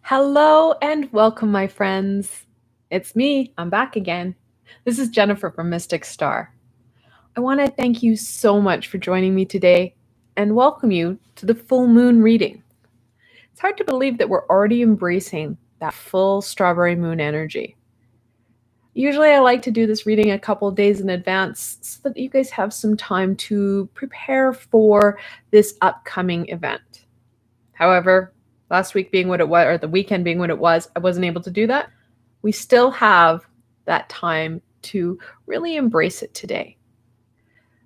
Hello and welcome, my friends. It's me, I'm back again. This is Jennifer from Mystic Star. I want to thank you so much for joining me today and welcome you to the full moon reading. It's hard to believe that we're already embracing that full strawberry moon energy. Usually, I like to do this reading a couple of days in advance so that you guys have some time to prepare for this upcoming event. However, last week being what it was, or the weekend being what it was, I wasn't able to do that. We still have that time to really embrace it today.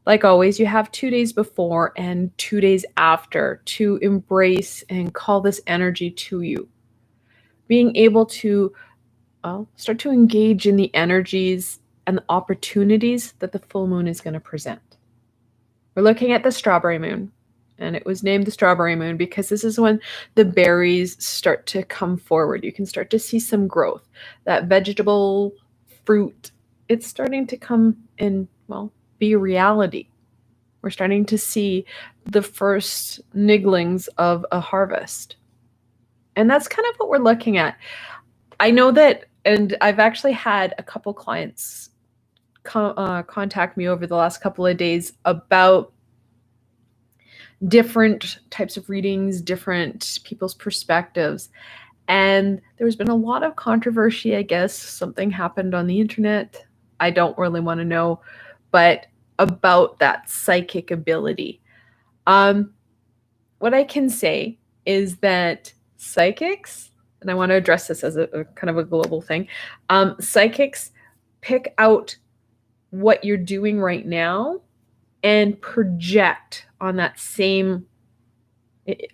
Like always, you have 2 days before and 2 days after to embrace and call this energy to you. Being able to start to engage in the energies and the opportunities that the full moon is going to present. We're looking at the strawberry moon, and it was named the strawberry moon because this is when the berries start to come forward. You can start to see some growth. That vegetable fruit, it's starting to come and, be a reality. We're starting to see the first nigglings of a harvest. And that's kind of what we're looking at. I know that, and I've actually had a couple clients contact me over the last couple of days about different types of readings, different people's perspectives. And there's been a lot of controversy, I guess. Something happened on the internet. I don't really want to know, but about that psychic ability. What I can say is that psychics, and I want to address this as a kind of a global thing, psychics pick out what you're doing right now and project on that same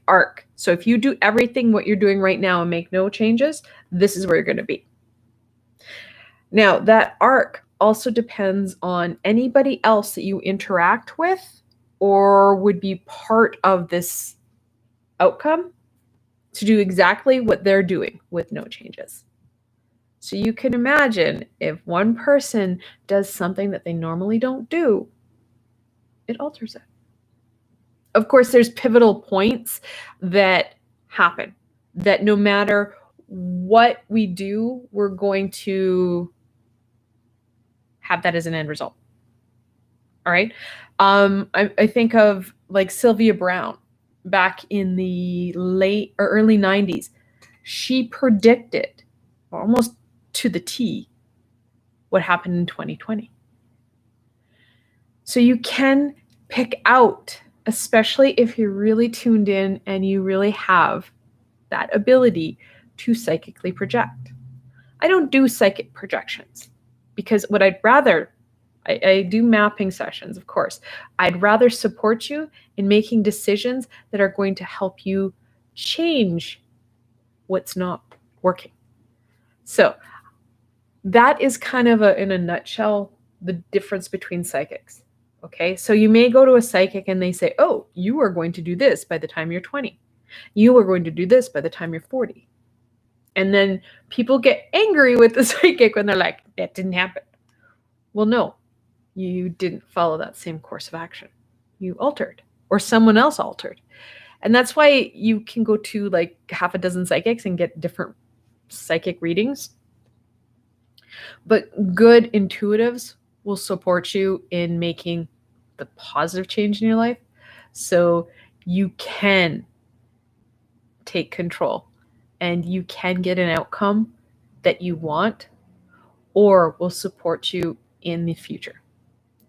arc. So if you do everything what you're doing right now and make no changes, this is where you're going to be. Now, that arc also depends on anybody else that you interact with or would be part of this outcome to do exactly what they're doing with no changes. So you can imagine if one person does something that they normally don't do, it alters it. Of course, there's pivotal points that happen that no matter what we do, we're going to have that as an end result. All right. I think of like Sylvia Brown back in the late or early 90s. She predicted almost to the T what happened in 2020. So you can pick out, especially if you're really tuned in and you really have that ability to psychically project. I don't do psychic projections because what I'd rather, I do mapping sessions, of course. I'd rather support you in making decisions that are going to help you change what's not working. So that is kind of in a nutshell, the difference between psychics. Okay, so you may go to a psychic and they say, oh, you are going to do this by the time you're 20. You are going to do this by the time you're 40. And then people get angry with the psychic when they're like, that didn't happen. Well, no, you didn't follow that same course of action. You altered, or someone else altered. And that's why you can go to like half a dozen psychics and get different psychic readings. But good intuitives will support you in making the positive change in your life so you can take control and you can get an outcome that you want or will support you in the future.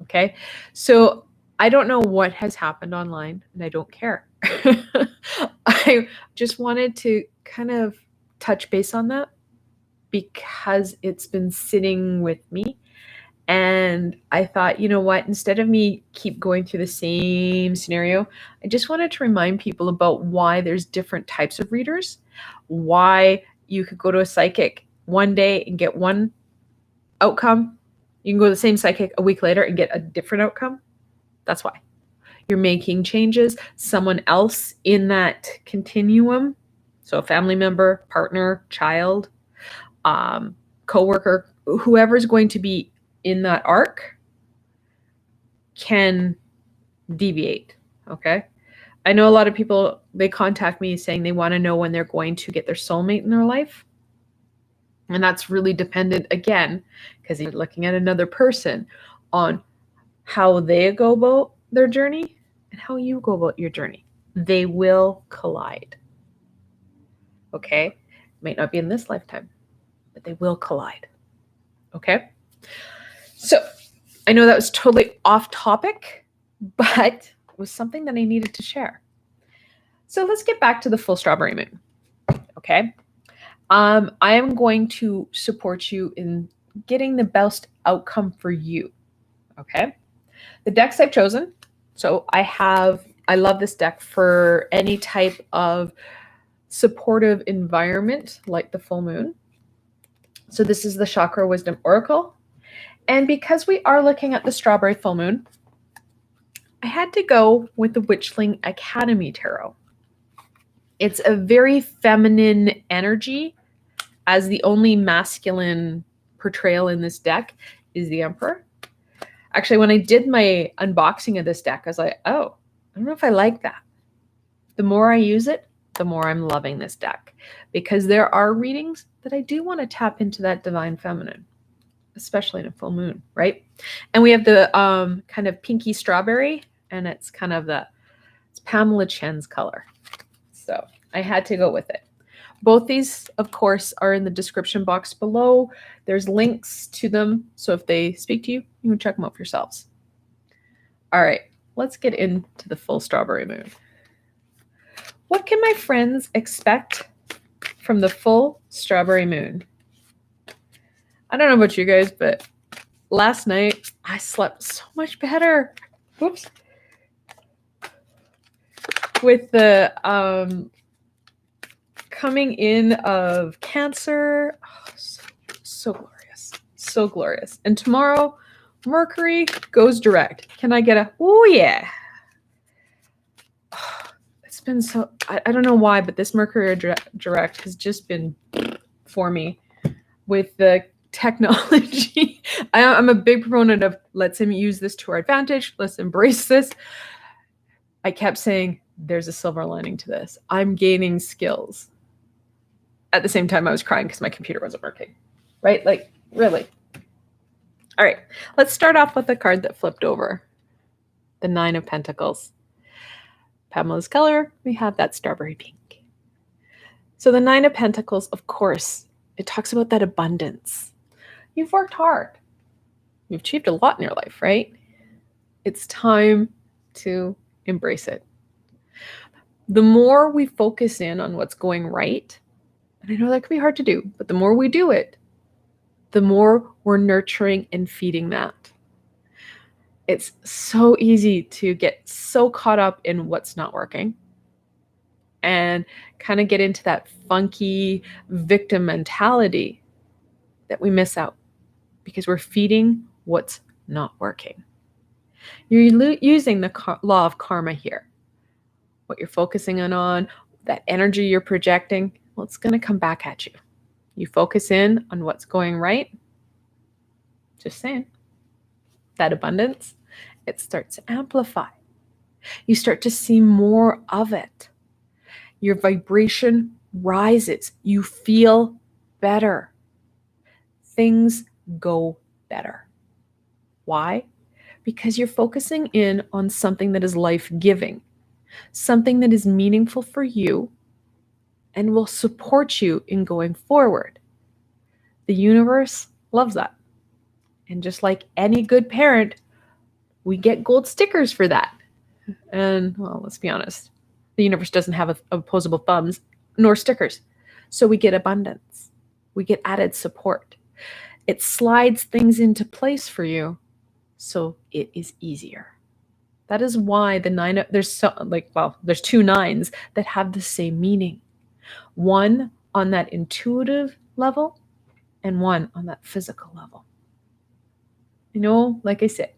Okay? So I don't know what has happened online and I don't care. I just wanted to kind of touch base on that because it's been sitting with me. And I thought, you know what, instead of me keep going through the same scenario, I just wanted to remind people about why there's different types of readers, why you could go to a psychic one day and get one outcome. You can go to the same psychic a week later and get a different outcome. That's why. You're making changes. Someone else in that continuum, so a family member, partner, child, coworker, whoever's going to be in that arc can deviate. Okay. I know a lot of people, they contact me saying they want to know when they're going to get their soulmate in their life. And that's really dependent, again, because you're looking at another person on how they go about their journey and how you go about your journey. They will collide. Okay? Might not be in this lifetime, but they will collide. Okay? So I know that was totally off topic, but it was something that I needed to share. So let's get back to the full strawberry moon. Okay? I am going to support you in getting the best outcome for you. Okay? The decks I've chosen. So I love this deck for any type of supportive environment like the full moon. So this is the Chakra Wisdom Oracle. And because we are looking at the strawberry full moon, I had to go with the Witchling Academy Tarot. It's a very feminine energy, as the only masculine portrayal in this deck is the Emperor. Actually, when I did my unboxing of this deck, I was like, oh, I don't know if I like that. The more I use it, the more I'm loving this deck, because there are readings that I do want to tap into that divine feminine, especially in a full moon, right? And we have the kind of pinky strawberry, and it's kind of it's Pamela Chen's color. So I had to go with it. Both these, of course, are in the description box below. There's links to them. So if they speak to you, you can check them out for yourselves. All right, let's get into the full strawberry moon. What can my friends expect from the full strawberry moon? I don't know about you guys, but last night I slept so much better. Whoops. With the coming in of Cancer, oh, so glorious, so glorious. And tomorrow, Mercury goes direct. Can I get a, oh yeah. Oh, it's been so, I don't know why, but this Mercury direct has just been for me with the technology. I'm a big proponent of let's use this to our advantage. Let's embrace this. I kept saying, there's a silver lining to this. I'm gaining skills. At the same time, I was crying because my computer wasn't working, right? Like, really. All right, let's start off with the card that flipped over, the Nine of Pentacles. Pamela's color, we have that strawberry pink. So the Nine of Pentacles, of course, it talks about that abundance. You've worked hard. You've achieved a lot in your life, right? It's time to embrace it. The more we focus in on what's going right, and I know that can be hard to do, but the more we do it, the more we're nurturing and feeding that. It's so easy to get so caught up in what's not working and kind of get into that funky victim mentality that we miss out because we're feeding what's not working. You're using the law of karma here. What you're focusing on, that energy you're projecting, well, it's going to come back at you. You focus in on what's going right. Just saying. That abundance, it starts to amplify. You start to see more of it. Your vibration rises. You feel better. Things go better. Why? Because you're focusing in on something that is life-giving, something that is meaningful for you and will support you in going forward. The universe loves that. And just like any good parent, we get gold stickers for that. And, well, let's be honest, the universe doesn't have opposable thumbs nor stickers. So we get abundance. We get added support. It slides things into place for you so it is easier. That is why the there's two nines that have the same meaning. One on that intuitive level and one on that physical level. You know, like I said,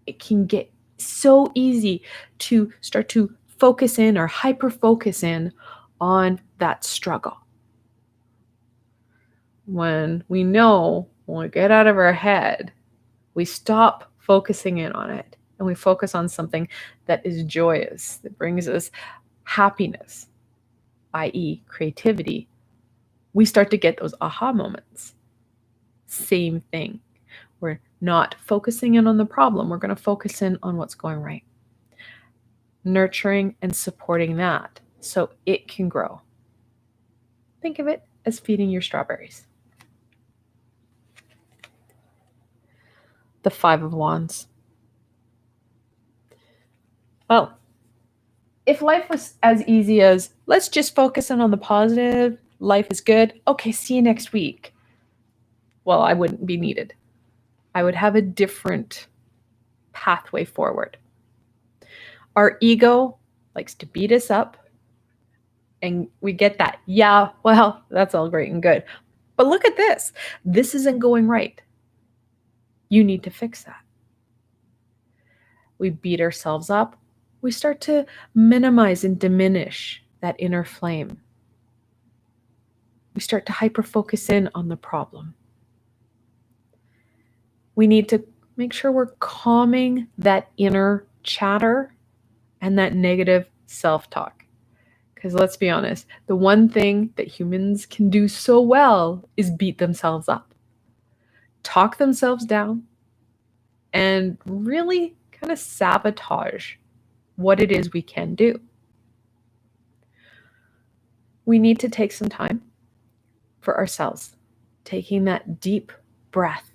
it can get so easy to start to focus in or hyper focus in on that struggle. When we get out of our head, we stop focusing in on it and we focus on something that is joyous, that brings us happiness, i.e., creativity, we start to get those aha moments. Same thing. We're not focusing in on the problem. We're going to focus in on what's going right. Nurturing and supporting that so it can grow. Think of it as feeding your strawberries. The Five of Wands. Well, if life was as easy as, let's just focus in on the positive, life is good, okay, see you next week. Well, I wouldn't be needed. I would have a different pathway forward. Our ego likes to beat us up, and we get that. Yeah, well, that's all great and good. But look at this. This isn't going right. You need to fix that. We beat ourselves up. We start to minimize and diminish that inner flame. We start to hyper-focus in on the problem. We need to make sure we're calming that inner chatter and that negative self-talk. Because let's be honest, the one thing that humans can do so well is beat themselves up, talk themselves down, and really kind of sabotage what it is we can do. We need to take some time for ourselves, taking that deep breath.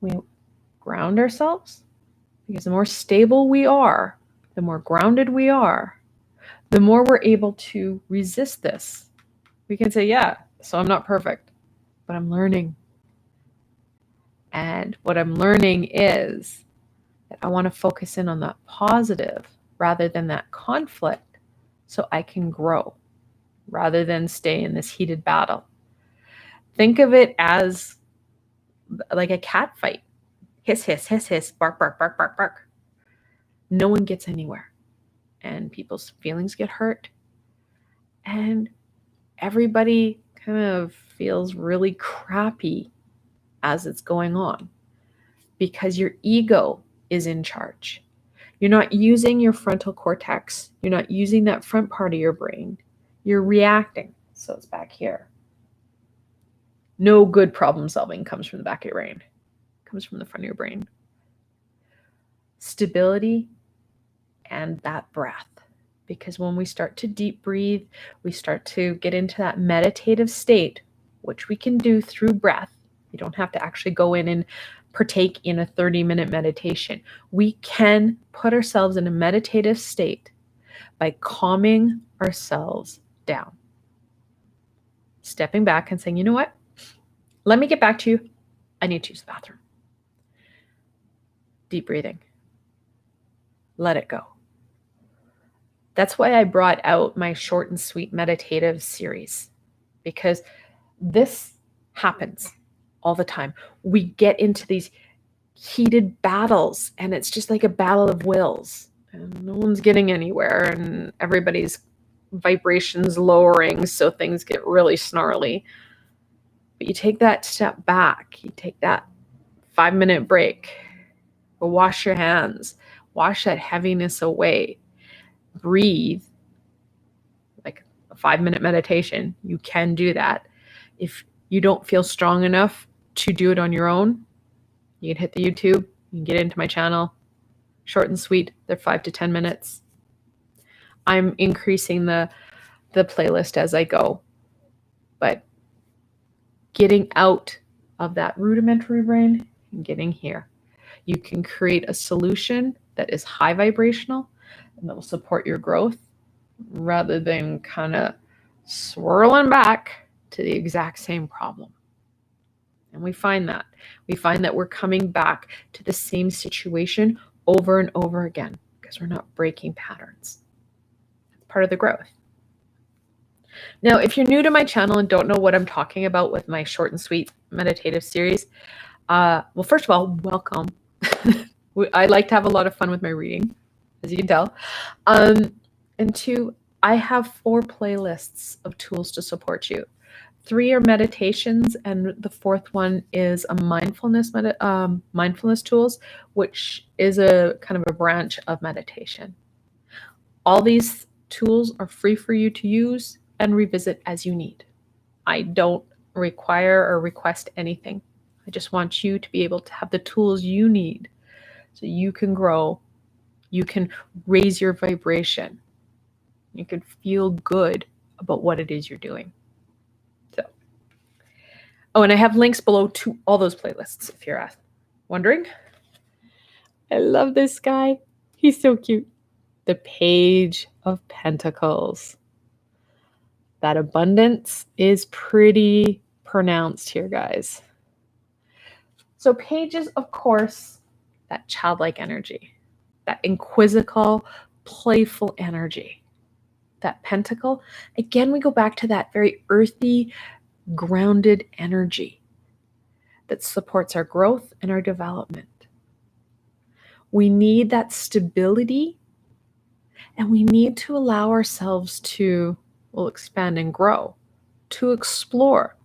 We ground ourselves, because the more stable we are, the more grounded we are, the more we're able to resist this. We can say, yeah, so I'm not perfect, but I'm learning. And what I'm learning is that I want to focus in on that positive rather than that conflict so I can grow rather than stay in this heated battle. Think of it as like a cat fight. Hiss, hiss, hiss, hiss, bark, bark, bark, bark, bark. No one gets anywhere. And people's feelings get hurt. And everybody kind of feels really crappy as it's going on because your ego is in charge. You're not using your frontal cortex. You're not using that front part of your brain. You're reacting. So it's back here. No good problem solving comes from the back of your brain. It comes from the front of your brain. Stability and that breath. Because when we start to deep breathe, we start to get into that meditative state, which we can do through breath. You don't have to actually go in and partake in a 30-minute meditation. We can put ourselves in a meditative state by calming ourselves down. Stepping back and saying, you know what? Let me get back to you. I need to use the bathroom. Deep breathing. Let it go. That's why I brought out my short and sweet meditative series, because this happens all the time. We get into these heated battles and it's just like a battle of wills and no one's getting anywhere and everybody's vibrations lowering, so things get really snarly. But you take that step back, you take that 5-minute break, wash your hands, wash that heaviness away. Breathe, like a 5-minute meditation. You can do that. If you don't feel strong enough to do it on your own, you can hit the YouTube, you can get into my channel. Short and sweet, they're 5 to 10 minutes. I'm increasing the playlist as I go. But getting out of that rudimentary brain and getting here, you can create a solution that is high vibrational and that will support your growth rather than kind of swirling back to the exact same problem. And we find that. We find that we're coming back to the same situation over and over again because we're not breaking patterns. That's part of the growth. Now, if you're new to my channel and don't know what I'm talking about with my short and sweet meditative series, well, first of all, welcome. I like to have a lot of fun with my reading, as you can tell. And two, I have 4 playlists of tools to support you 3 are meditations, and the 4th one is a mindfulness tools, which is a kind of a branch of meditation. All these tools are free for you to use and revisit as you need. I don't require or request anything. I just want you to be able to have the tools you need so you can grow, you can raise your vibration, you can feel good about what it is you're doing. Oh, and I have links below to all those playlists if you're wondering. I love this guy. He's so cute. The Page of Pentacles. That abundance is pretty pronounced here, guys. So pages, of course, that childlike energy, that inquisical, playful energy. That pentacle, again, we go back to that very earthy, grounded energy that supports our growth and our development. We need that stability, and we need to allow ourselves to, expand and grow, to explore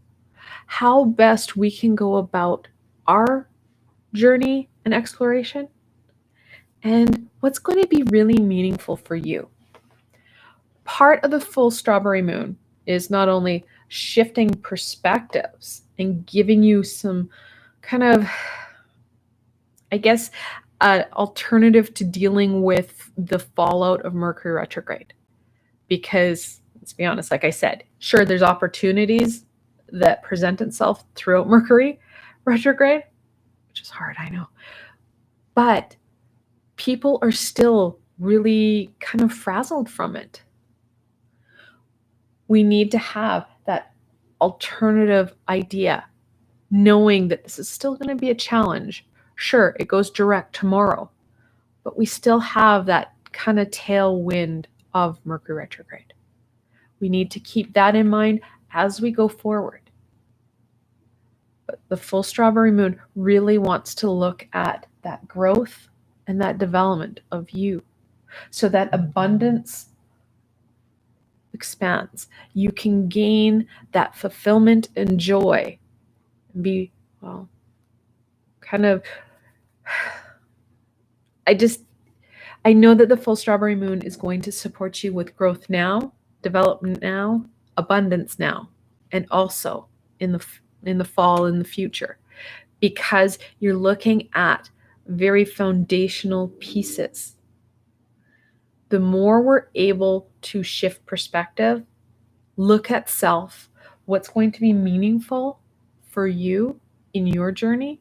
how best we can go about our journey and exploration and what's going to be really meaningful for you. Part of the full strawberry moon is not only shifting perspectives and giving you some kind of, alternative to dealing with the fallout of Mercury retrograde. Because, let's be honest, like I said, sure, there's opportunities that present itself throughout Mercury retrograde, which is hard, I know. But people are still really kind of frazzled from it. We need to have that alternative idea, knowing that this is still going to be a challenge. Sure, it goes direct tomorrow, but we still have that kind of tailwind of Mercury retrograde. We need to keep that in mind as we go forward. But the full strawberry moon really wants to look at that growth and that development of you so that abundance expands. You can gain that fulfillment and joy and be, I know that the full strawberry moon is going to support you with growth now, development now, abundance now, and also in the fall, in the future, because you're looking at very foundational pieces. The more we're able to shift perspective, look at self, what's going to be meaningful for you in your journey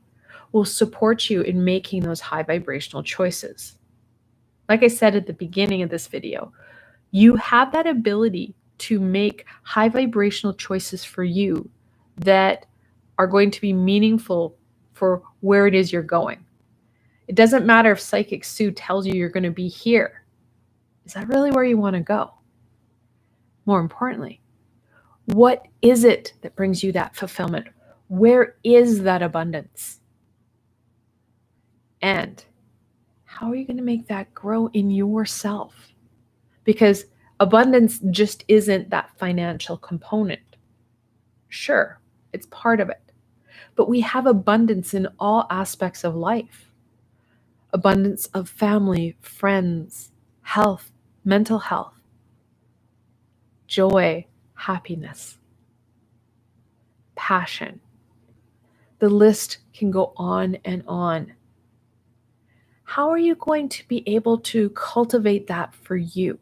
will support you in making those high vibrational choices. Like I said at the beginning of this video, you have that ability to make high vibrational choices for you that are going to be meaningful for where it is you're going. It doesn't matter if Psychic Sue tells you you're going to be here. Is that really where you want to go? More importantly, what is it that brings you that fulfillment? Where is that abundance? And how are you going to make that grow in yourself? Because abundance just isn't that financial component. Sure, it's part of it. But we have abundance in all aspects of life. Abundance of family, friends, health, mental health, joy, happiness, passion. The list can go on and on. How are you going to be able to cultivate that for you?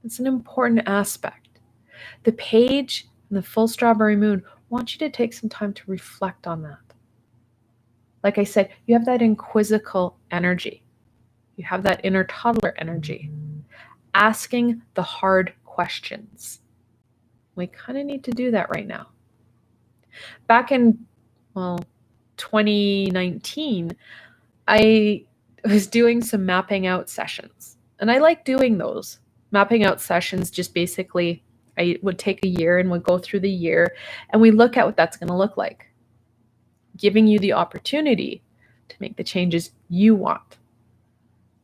It's an important aspect. The page and the full strawberry moon want you to take some time to reflect on that. Like I said, you have that inquisical energy. You have that inner toddler energy. Asking the hard questions. We kind of need to do that right now. Back in, 2019, I was doing some mapping out sessions. And I like doing those. Mapping out sessions, just basically, I would take a year and would go through the year and we look at what that's going to look like. Giving you the opportunity to make the changes you want.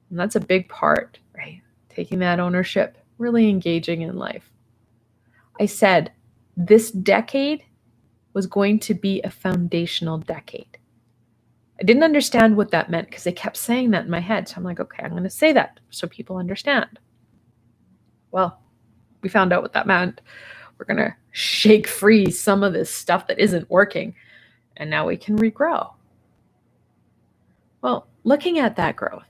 And that's a big part, right? Taking that ownership, really engaging in life. I said, this decade was going to be a foundational decade. I didn't understand what that meant because they kept saying that in my head. So I'm like, okay, I'm going to say that so people understand. Well, we found out what that meant. We're going to shake free some of this stuff that isn't working, and now we can regrow. Well, looking at that growth,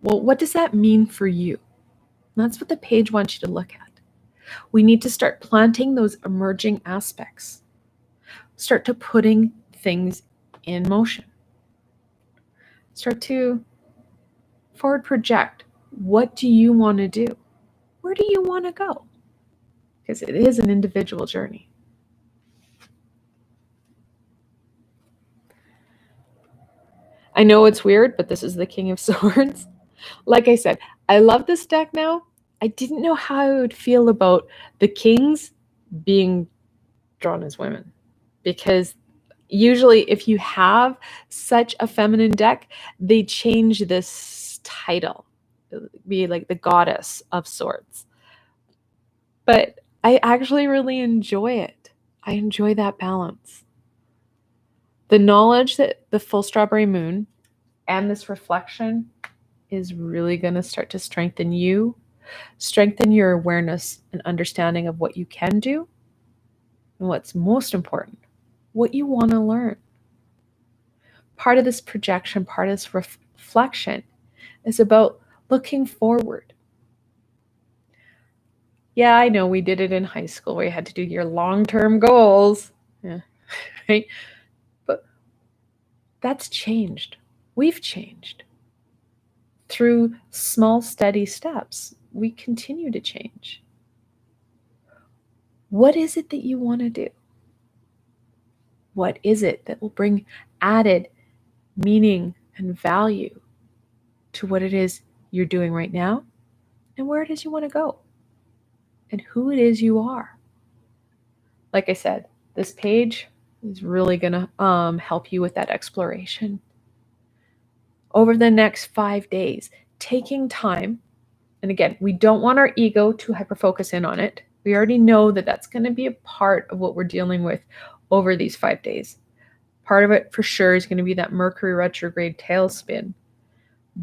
well, what does that mean for you? That's what the page wants you to look at. We need to start planting those emerging aspects. Start to putting things in motion. Start to forward project. What do you want to do? Where do you want to go? Because it is an individual journey. I know it's weird, but this is the King of Swords. Like I said, I love this deck now. I didn't know how I would feel about the kings being drawn as women, because usually if you have such a feminine deck, they change this title. It would be like the goddess of swords. But I actually really enjoy it. I enjoy that balance. The knowledge that the full strawberry moon and this reflection is really going to start to strengthen you, strengthen your awareness and understanding of what you can do, and what's most important, what you want to learn. Part of this projection, part of this reflection is about looking forward. Yeah, I know we did it in high school where you had to do your long-term goals. Yeah, right? But that's changed. We've changed. Through small, steady steps, we continue to change. What is it that you want to do? What is it that will bring added meaning and value to what it is you're doing right now and where it is you want to go and who it is you are? Like I said, this page is really going to help you with that exploration. Over the next 5 days, taking time, and again, we don't want our ego to hyper-focus in on it. We already know that that's going to be a part of what we're dealing with over these 5 days. Part of it for sure is going to be that Mercury retrograde tailspin.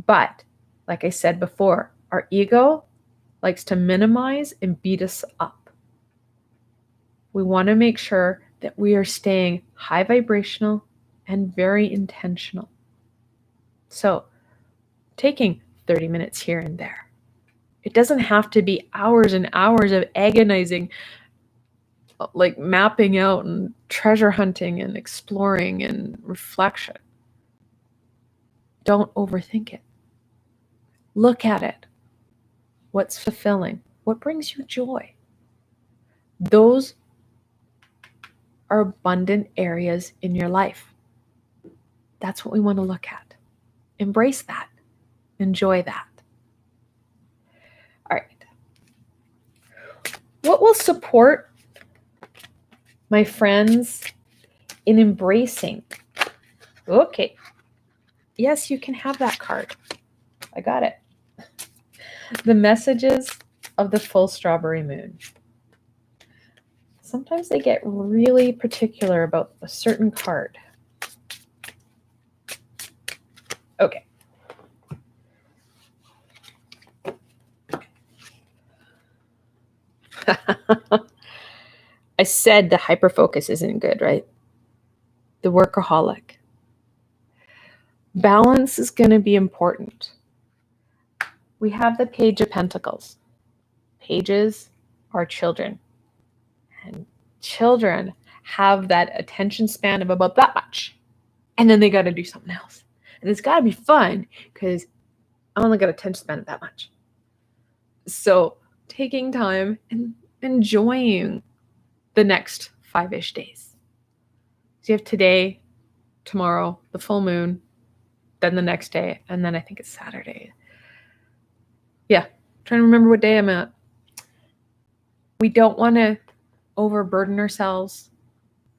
But like I said before, our ego likes to minimize and beat us up. We want to make sure that we are staying high vibrational and very intentional. So taking 30 minutes here and there. It doesn't have to be hours and hours of agonizing, like mapping out and treasure hunting and exploring and reflection. Don't overthink it. Look at it. What's fulfilling? What brings you joy? Those are abundant areas in your life. That's what we want to look at. Embrace that. Enjoy that. All right. What will support my friends in embracing? Okay. Yes, you can have that card. I got it. The messages of the full strawberry moon. Sometimes they get really particular about a certain card. Okay. I said the hyperfocus isn't good, right? The workaholic. Balance is going to be important. We have the Page of Pentacles. Pages are children. And children have that attention span of about that much. And then they got to do something else. And it's got to be fun because I only got attention span of that much. So taking time and enjoying the next 5-ish days. So you have today, tomorrow, the full moon, then the next day, and then I think it's Saturday. Yeah, trying to remember what day I'm at. We don't want to overburden ourselves.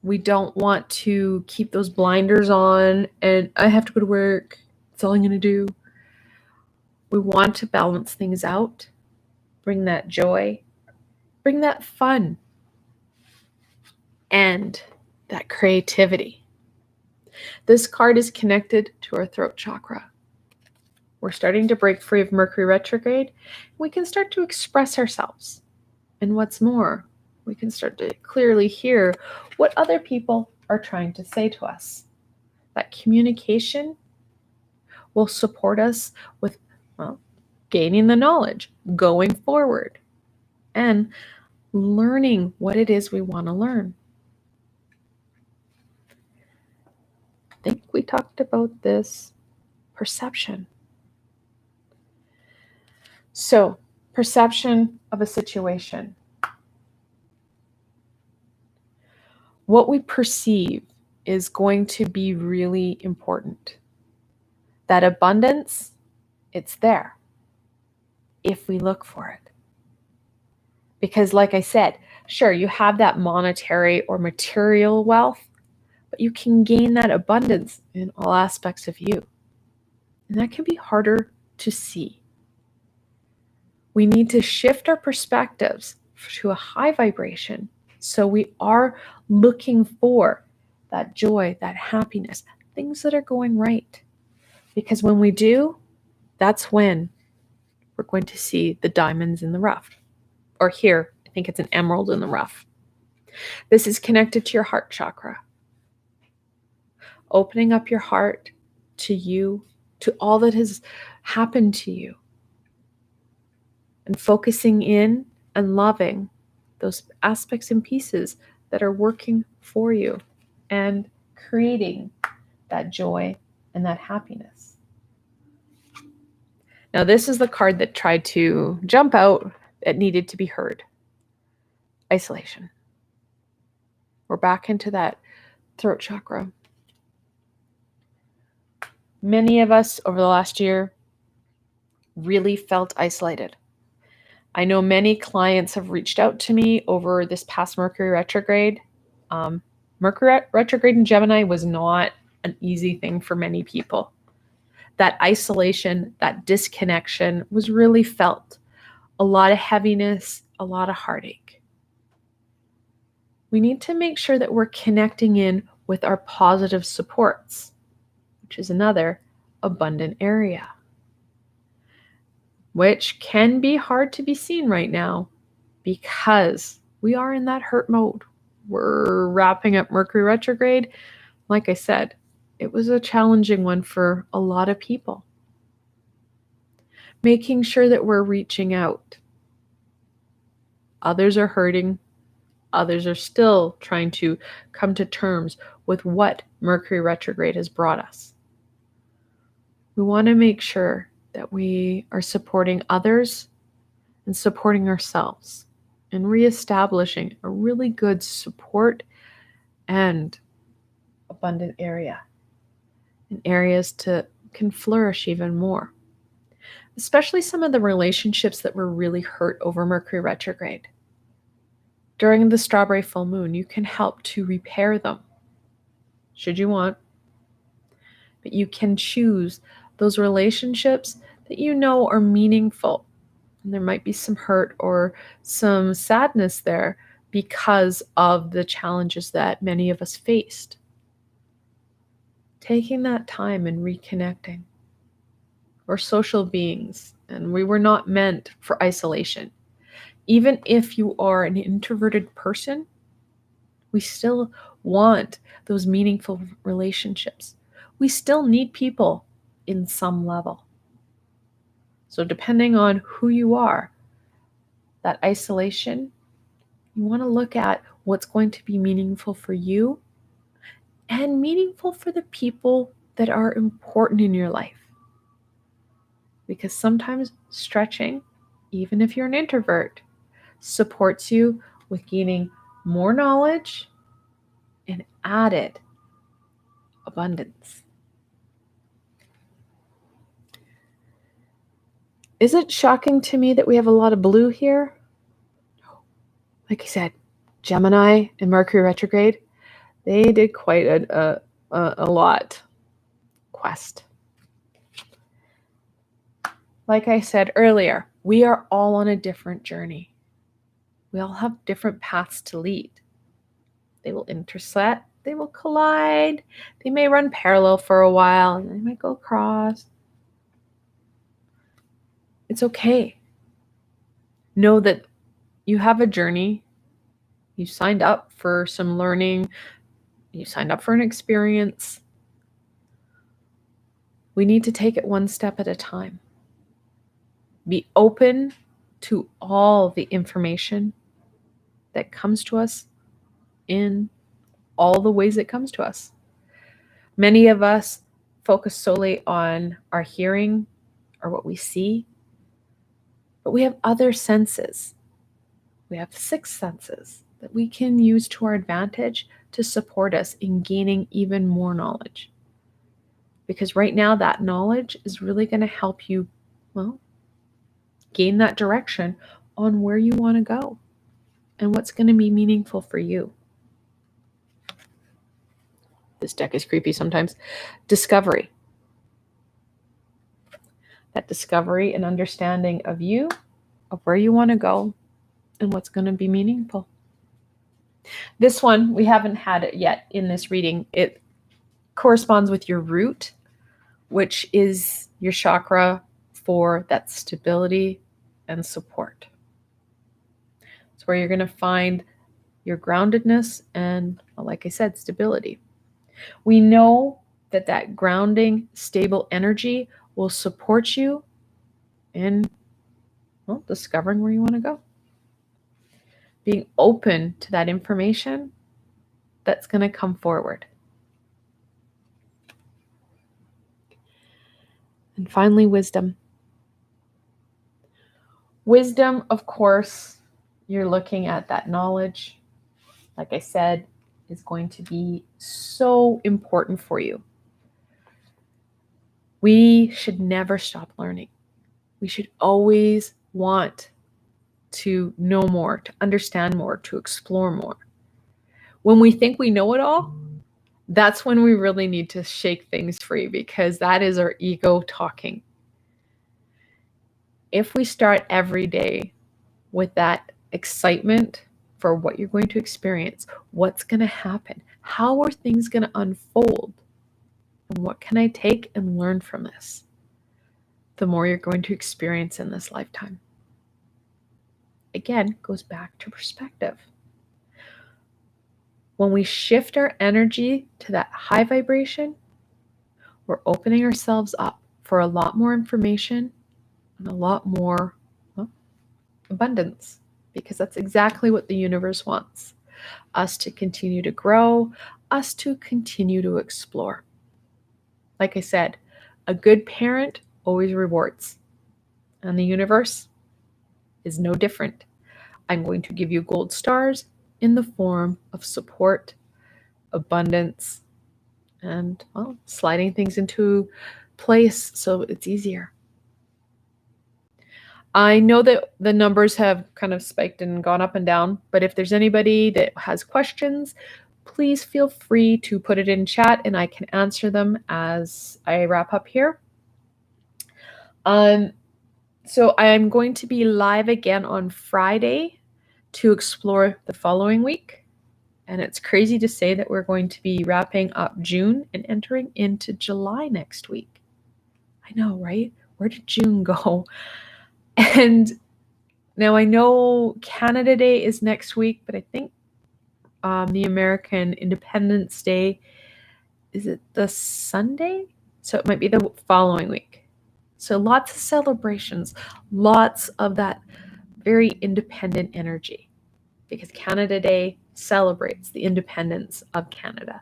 We don't want to keep those blinders on and I have to go to work. That's all I'm going to do. We want to balance things out, bring that joy, bring that fun. and that creativity. This card is connected to our throat chakra. We're starting to break free of Mercury retrograde. We can start to express ourselves. And what's more, we can start to clearly hear what other people are trying to say to us. That communication will support us with, gaining the knowledge, going forward, and learning what it is we want to learn. I think we talked about this perception. So, perception of a situation. What we perceive is going to be really important. That abundance, it's there if we look for it. Because like I said, sure, you have that monetary or material wealth, but you can gain that abundance in all aspects of you. And that can be harder to see. We need to shift our perspectives to a high vibration so we are looking for that joy, that happiness, things that are going right. Because when we do, that's when we're going to see the diamonds in the rough. Or here, I think it's an emerald in the rough. This is connected to your heart chakra. Opening up your heart to you, to all that has happened to you. And focusing in and loving those aspects and pieces that are working for you and creating that joy and that happiness. Now, this is the card that tried to jump out. It needed to be heard. Isolation. We're back into that throat chakra. Many of us over the last year really felt isolated. I know many clients have reached out to me over this past Mercury retrograde. Mercury retrograde in Gemini was not an easy thing for many people. That isolation, that disconnection was really felt. A lot of heaviness, a lot of heartache. We need to make sure that we're connecting in with our positive supports, which is another abundant area, which can be hard to be seen right now because we are in that hurt mode. We're wrapping up Mercury retrograde. Like I said, it was a challenging one for a lot of people. Making sure that we're reaching out. Others are hurting. Others are still trying to come to terms with what Mercury retrograde has brought us. We want to make sure that we are supporting others and supporting ourselves and reestablishing a really good support and abundant area in areas to can flourish even more. Especially some of the relationships that were really hurt over Mercury retrograde. During the strawberry full moon, you can help to repair them, should you want. But you can choose those relationships that you know are meaningful. And there might be some hurt or some sadness there because of the challenges that many of us faced. Taking that time and reconnecting. We're social beings, and we were not meant for isolation. Even if you are an introverted person, we still want those meaningful relationships. We still need people in some level. So depending on who you are, that isolation, you want to look at what's going to be meaningful for you and meaningful for the people that are important in your life. Because sometimes stretching, even if you're an introvert, supports you with gaining more knowledge and added abundance. Is it shocking to me that we have a lot of blue here? Like I said, Gemini and Mercury retrograde, they did quite a lot. Quest. Like I said earlier, we are all on a different journey. We all have different paths to lead. They will intersect, they will collide, they may run parallel for a while, and they might go across. It's okay. Know that you have a journey. You signed up for some learning. You signed up for an experience. We need to take it one step at a time. Be open to all the information that comes to us in all the ways it comes to us. Many of us focus solely on our hearing or what we see, but we have other senses. We have 6 senses that we can use to our advantage to support us in gaining even more knowledge. Because right now, that knowledge is really going to help you, gain that direction on where you want to go and what's going to be meaningful for you. This deck is creepy sometimes. Discovery. That discovery and understanding of you, of where you want to go, and what's going to be meaningful. This one, we haven't had it yet in this reading. It corresponds with your root, which is your chakra for that stability and support. It's where you're going to find your groundedness and, like I said, stability. We know that that grounding, stable energy will support you in discovering where you want to go. Being open to that information that's going to come forward. And finally, wisdom. Wisdom, of course, you're looking at that knowledge, like I said, is going to be so important for you. We should never stop learning. We should always want to know more, to understand more, to explore more. When we think we know it all, that's when we really need to shake things free, because that is our ego talking. If we start every day with that excitement for what you're going to experience, what's going to happen, how are things going to unfold, and what can I take and learn from this, the more you're going to experience in this lifetime. Again, goes back to perspective. When we shift our energy to that high vibration, we're opening ourselves up for a lot more information and a lot more abundance, because that's exactly what the universe wants. Us to continue to grow, us to continue to explore. Like I said, a good parent always rewards, and the universe is no different. I'm going to give you gold stars in the form of support, abundance, and sliding things into place so it's easier. I know that the numbers have kind of spiked and gone up and down, but if there's anybody that has questions, please feel free to put it in chat and I can answer them as I wrap up here. So I'm going to be live again on Friday to explore the following week. And it's crazy to say that we're going to be wrapping up June and entering into July next week. I know, right? Where did June go? And now I know Canada Day is next week, but I think the American Independence Day, is it the Sunday? So it might be the following week. So lots of celebrations, lots of that very independent energy, because Canada Day celebrates the independence of Canada.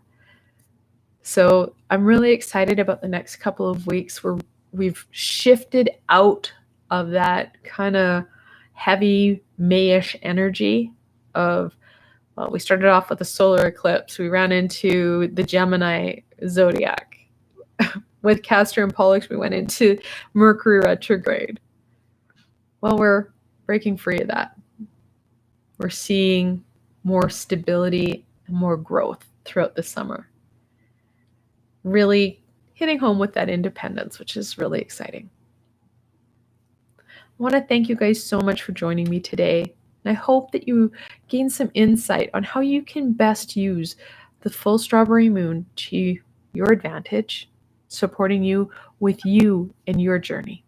So I'm really excited about the next couple of weeks where we've shifted out of that kind of heavy Mayish energy of, we started off with a solar eclipse. We ran into the Gemini zodiac. With Castor and Pollux, we went into Mercury retrograde. Well, we're breaking free of that. We're seeing more stability and more growth throughout the summer. Really hitting home with that independence, which is really exciting. I want to thank you guys so much for joining me today. And I hope that you gain some insight on how you can best use the full strawberry moon to your advantage, supporting you with you and your journey.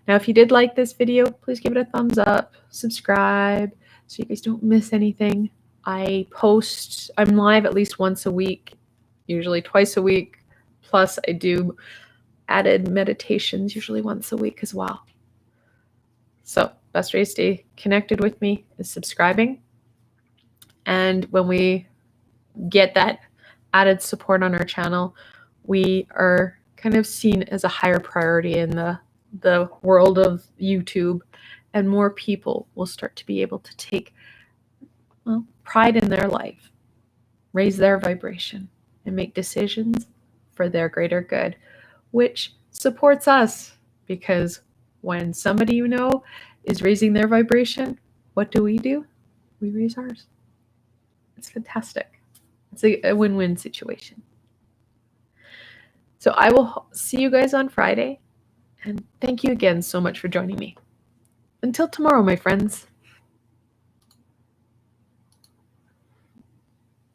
Now, if you did like this video, please give it a thumbs up, subscribe, so you guys don't miss anything. I'm live at least once a week, usually twice a week. Plus, I do added meditations usually once a week as well. So, best way to stay connected with me is subscribing. And when we get that added support on our channel, we are kind of seen as a higher priority in the world of YouTube, and more people will start to be able to take pride in their life, raise their vibration, and make decisions for their greater good, which supports us, because when somebody you know is raising their vibration, what do? We raise ours. It's fantastic. It's a win-win situation. So I will see you guys on Friday, and thank you again so much for joining me. Until tomorrow, my friends.